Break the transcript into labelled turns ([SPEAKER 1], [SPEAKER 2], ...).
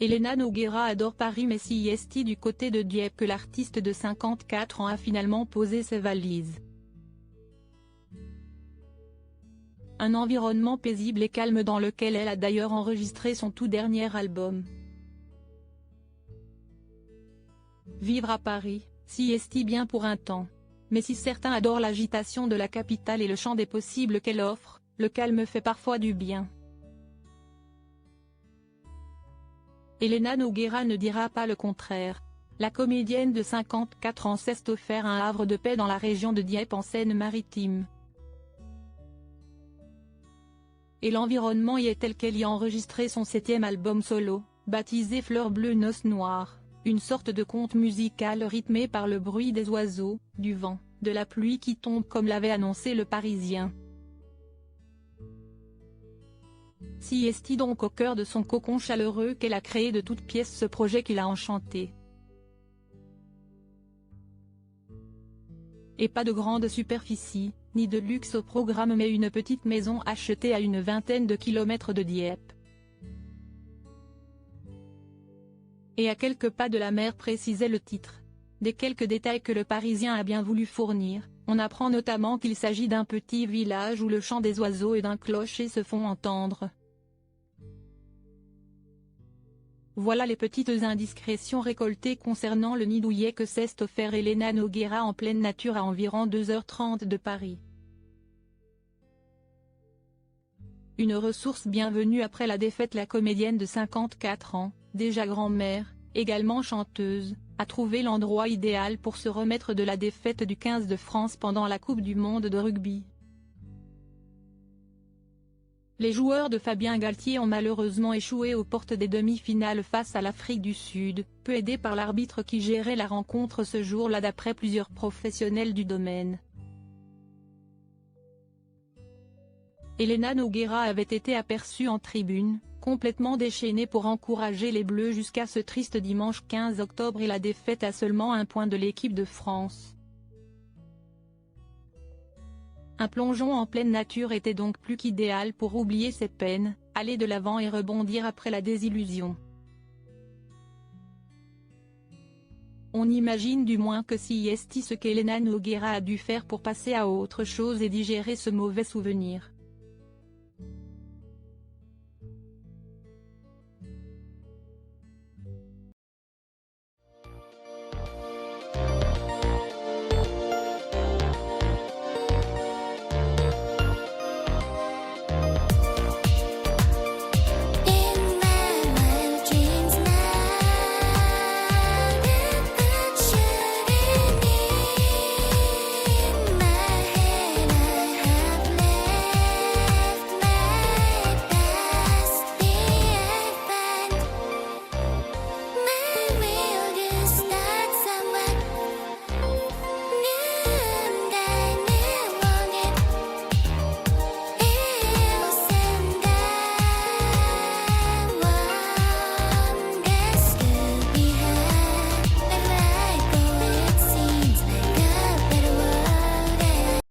[SPEAKER 1] Elena Nogueira adore Paris mais si est du côté de Dieppe que l'artiste de 54 ans a finalement posé ses valises. Un environnement paisible et calme dans lequel elle a d'ailleurs enregistré son tout dernier album. Vivre à Paris, si est bien pour un temps. Mais si certains adorent l'agitation de la capitale et le champ des possibles qu'elle offre, le calme fait parfois du bien. Elena Nogueira ne dira pas le contraire. La comédienne de 54 ans s'est offert un havre de paix dans la région de Dieppe en Seine-Maritime. Et l'environnement y est tel qu'elle y a enregistré son 7e album solo, baptisé Fleur bleue noce noire, une sorte de conte musical rythmé par le bruit des oiseaux, du vent, de la pluie qui tombe comme l'avait annoncé Le Parisien. Si est donc au cœur de son cocon chaleureux qu'elle a créé de toutes pièces ce projet qui l'a enchantée. Et pas de grande superficie, ni de luxe au programme mais une petite maison achetée à une vingtaine de kilomètres de Dieppe. Et à quelques pas de la mer précisait le titre. Des quelques détails que Le Parisien a bien voulu fournir, on apprend notamment qu'il s'agit d'un petit village où le chant des oiseaux et d'un clocher se font entendre. Voilà les petites indiscrétions récoltées concernant le nid douillet que s'est offert Elena Nogueira en pleine nature à environ 2h30 de Paris. Une ressource bienvenue après la défaite. La comédienne de 54 ans, déjà grand-mère, également chanteuse, a trouvé l'endroit idéal pour se remettre de la défaite du 15 de France pendant la Coupe du monde de rugby. Les joueurs de Fabien Galtier ont malheureusement échoué aux portes des demi-finales face à l'Afrique du Sud, peu aidés par l'arbitre qui gérait la rencontre ce jour-là d'après plusieurs professionnels du domaine. Elena Nogueira avait été aperçue en tribune, complètement déchaînée pour encourager les Bleus jusqu'à ce triste dimanche 15 octobre et la défaite à seulement un point de l'équipe de France. Un plongeon en pleine nature était donc plus qu'idéal pour oublier ses peines, aller de l'avant et rebondir après la désillusion. On imagine du moins que si est ce qu'Elena Nogueira a dû faire pour passer à autre chose et digérer ce mauvais souvenir.